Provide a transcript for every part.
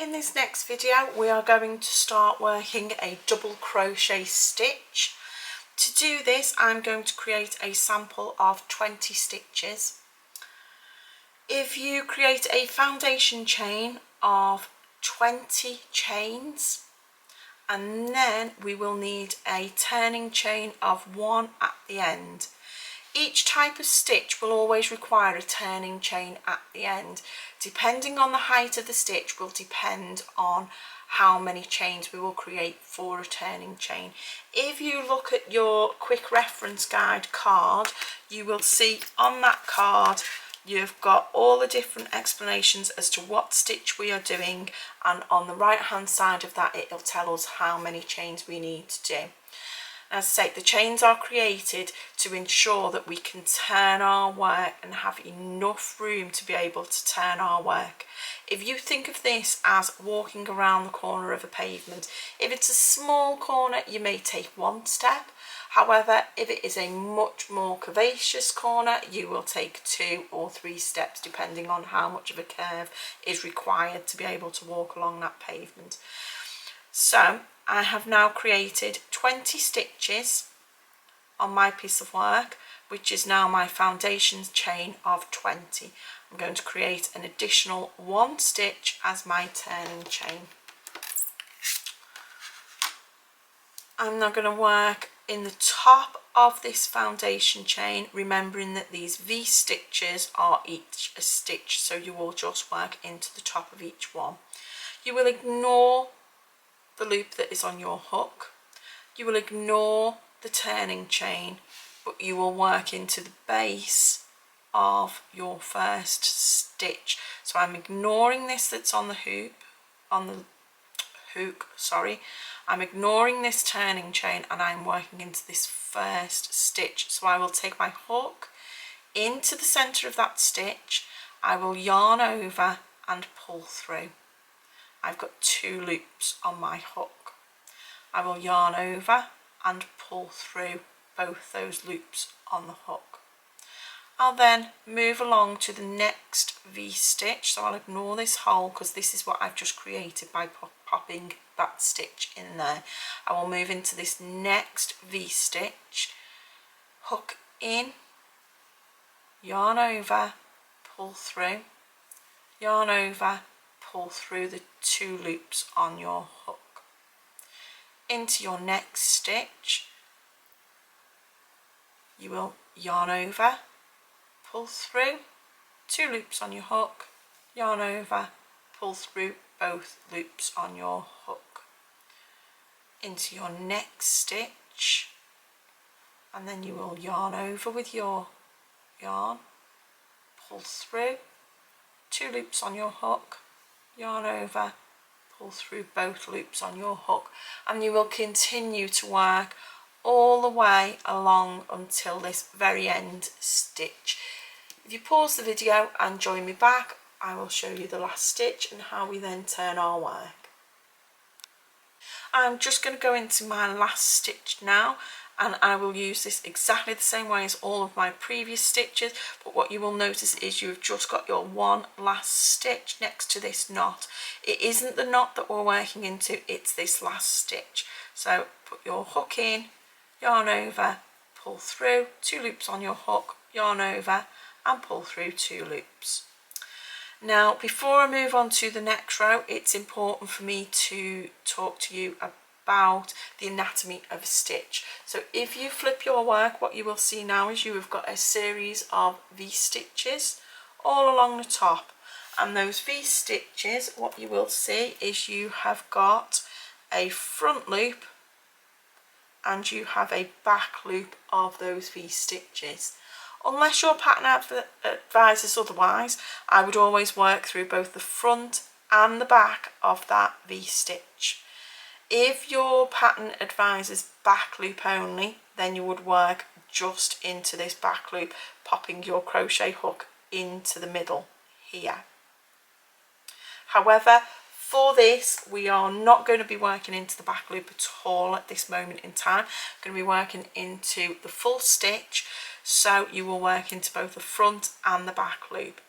In this next video we are going to start working a double crochet stitch. To do this I'm going to create a sample of 20 stitches. If you create a foundation chain of 20 chains, and then we will need a turning chain of 1 at the end. Each type of stitch will always require a turning chain at the end. Depending on the height of the stitch will depend on how many chains we will create for a turning chain. If you look at your quick reference guide card, you will see on that card you've got all the different explanations as to what stitch we are doing, and on the right hand side of that it'll tell us how many chains we need to do. As I say, the chains are created to ensure that we can turn our work and have enough room to be able to turn our work. If you think of this as walking around the corner of a pavement, if it's a small corner you may take one step. However, if it is a much more curvaceous corner, you will take 2 or 3 steps depending on how much of a curve is required to be able to walk along that pavement. So I have now created 20 stitches on my piece of work, which is now my foundation chain of 20. I'm going to create an additional 1 stitch as my turning chain. I'm now going to work in the top of this foundation chain, remembering that these V stitches are each a stitch, so you will just work into the top of each one. You will ignore the loop that is on your hook, you will ignore the turning chain, but you will work into the base of your first stitch. So I'm ignoring this that's on the hook, I'm ignoring this turning chain and I'm working into this first stitch. So I will take my hook into the center of that stitch, I will yarn over and pull through. I've got 2 loops on my hook. I will yarn over and pull through both those loops on the hook. I'll then move along to the next V stitch, so I'll ignore this hole because this is what I've just created by popping that stitch in there. I will move into this next V stitch, hook in, yarn over, pull through, yarn over, pull through the 2 loops on your hook. Into your next stitch you will yarn over, pull through, 2 loops on your hook, yarn over, pull through both loops on your hook. Into your next stitch, and then you will yarn over with your yarn, pull through, 2 loops on your hook, yarn over, pull through both loops on your hook, and you will continue to work all the way along until this very end stitch. If you pause the video and join me back, I will show you the last stitch and how we then turn our work. I'm just going to go into my last stitch now, and I will use this exactly the same way as all of my previous stitches, but what you will notice is you've just got your one last stitch next to this knot. It isn't the knot that we're working into, it's this last stitch. So put your hook in, yarn over, pull through, 2 loops on your hook, yarn over and pull through 2 loops. Now before I move on to the next row, it's important for me to talk to you about the anatomy of a stitch. So if you flip your work, what you will see now is you have got a series of V stitches all along the top, and those V stitches, what you will see is you have got a front loop and you have a back loop of those V stitches. Unless your pattern advises otherwise, I would always work through both the front and the back of that V stitch. If your pattern advises back loop only, then you would work just into this back loop, popping your crochet hook into the middle here. However, for this we are not going to be working into the back loop at all at this moment in time. We're going to be working into the full stitch, so you will work into both the front and the back loop.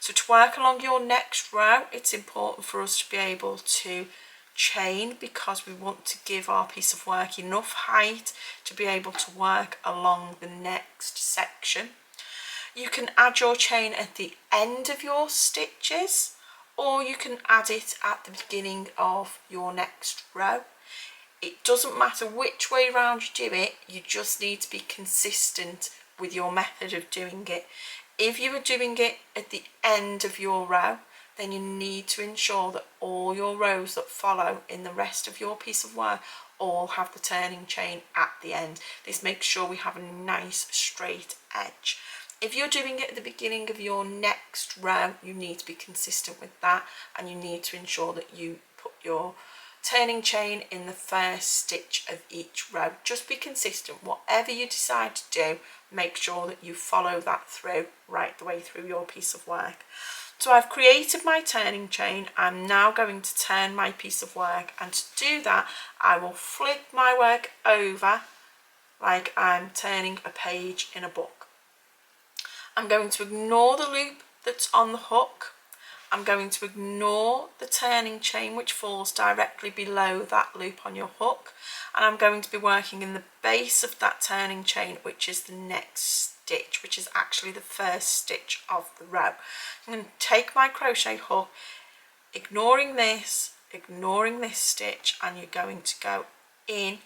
So to work along your next row, it's important for us to be able to chain, because we want to give our piece of work enough height to be able to work along the next section. You can add your chain at the end of your stitches, or you can add it at the beginning of your next row. It doesn't matter which way round you do it, you just need to be consistent with your method of doing it. If you are doing it at the end of your row, then you need to ensure that all your rows that follow in the rest of your piece of work all have the turning chain at the end. This makes sure we have a nice straight edge. If you're doing it at the beginning of your next row, you need to be consistent with that, and you need to ensure that you put your turning chain in the first stitch of each row. Just be consistent. Whatever you decide to do, make sure that you follow that through right the way through your piece of work. So I've created my turning chain. I'm now going to turn my piece of work, and to do that I will flip my work over like I'm turning a page in a book. I'm going to ignore the loop that's on the hook. I'm going to ignore the turning chain which falls directly below that loop on your hook, and I'm going to be working in the base of that turning chain, which is the next stitch, which is actually the first stitch of the row. I'm going to take my crochet hook, ignoring this stitch, and you're going to go in,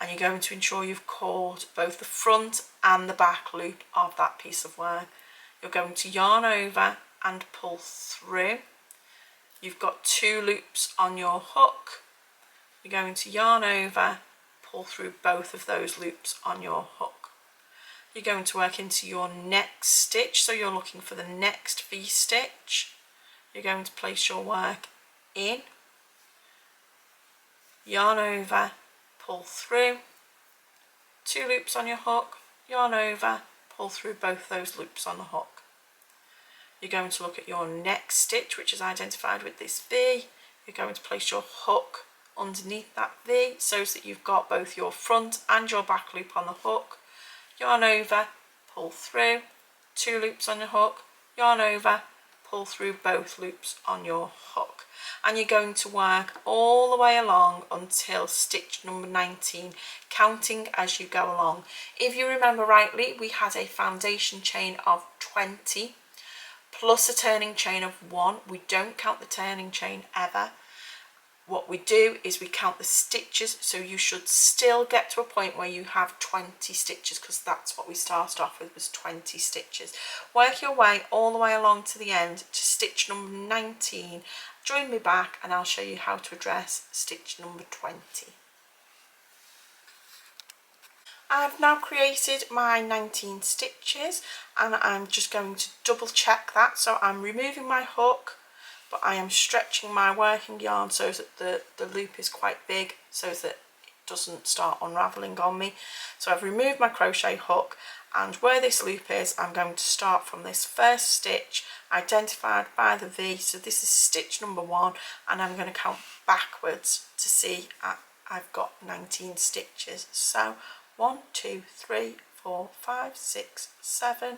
and you're going to ensure you've caught both the front and the back loop of that piece of work. You're going to yarn over and pull through. You've got 2 loops on your hook. You're going to yarn over, pull through both of those loops on your hook. You're going to work into your next stitch, so you're looking for the next V-stitch. You're going to place your work in, yarn over, pull through, 2 loops on your hook, yarn over, pull through both those loops on the hook. You're going to look at your next stitch, which is identified with this V. You're going to place your hook underneath that V so that you've got both your front and your back loop on the hook. Yarn over, pull through, 2 loops on your hook, yarn over, pull through both loops on your hook. And you're going to work all the way along until stitch number 19, counting as you go along. If you remember rightly, we had a foundation chain of 20 plus a turning chain of 1. We don't count the turning chain ever. What we do is we count the stitches, so you should still get to a point where you have 20 stitches, because that's what we started off with, was 20 stitches. Work your way all the way along to the end to stitch number 19. Join me back and I'll show you how to address stitch number 20. I've now created my 19 stitches, and I'm just going to double check that. So I'm removing my hook, but I am stretching my working yarn so that the loop is quite big, so that it doesn't start unraveling on me. So I've removed my crochet hook, and where this loop is, I'm going to start from this first stitch identified by the V. So this is stitch number 1, and I'm going to count backwards to see I've got 19 stitches. So 1, 2, 3, 4, 5, 6, 7,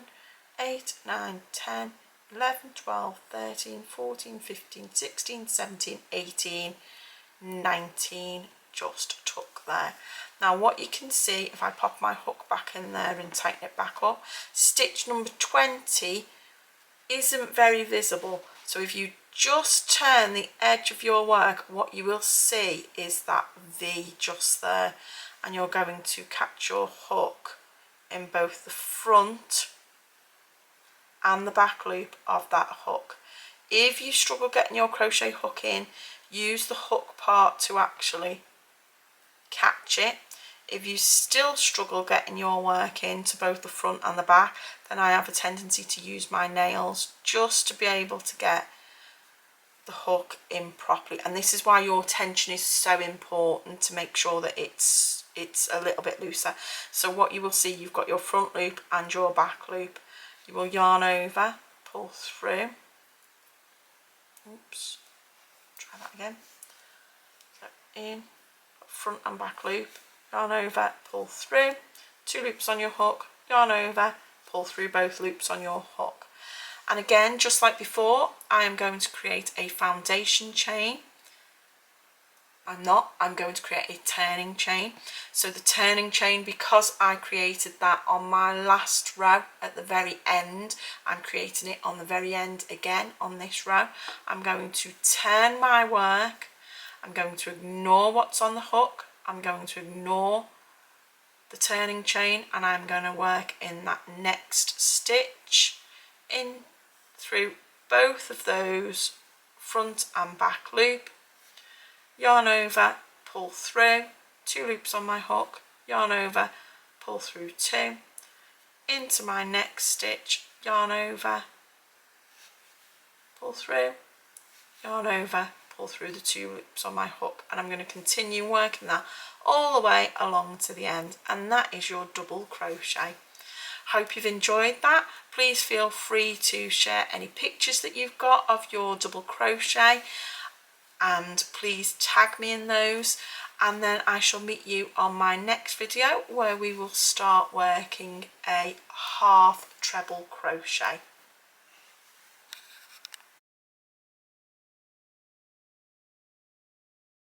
8, 9, 10, 11, 12, 13, 14, 15, 16, 17, 18, 19 just took there. Now what you can see, if I pop my hook back in there and tighten it back up, stitch number 20 isn't very visible. So if you just turn the edge of your work, what you will see is that V just there, and you're going to catch your hook in both the front and the back loop of that hook. If you struggle getting your crochet hook in, use the hook part to actually catch it. If you still struggle getting your work into both the front and the back, then I have a tendency to use my nails just to be able to get the hook in properly. And this is why your tension is so important, to make sure that it's a little bit looser. So what you will see, you've got your front loop and your back loop. You will yarn over, pull through, oops, try that again, so in, front and back loop, yarn over, pull through, 2 loops on your hook, yarn over, pull through both loops on your hook. And again, just like before, I am going to create a foundation chain. I'm going to create a turning chain. So the turning chain, because I created that on my last row at the very end, I'm creating it on the very end again on this row. I'm going to turn my work. I'm going to ignore what's on the hook. I'm going to ignore the turning chain, and I'm going to work in that next stitch in through both of those front and back loop, yarn over, pull through, 2 loops on my hook, yarn over, pull through 2, into my next stitch, yarn over, pull through, yarn over, pull through the 2 loops on my hook, and I'm going to continue working that all the way along to the end, and that is your double crochet. Hope you've enjoyed that. Please feel free to share any pictures that you've got of your double crochet, and please tag me in those, and then I shall meet you on my next video where we will start working a half treble crochet.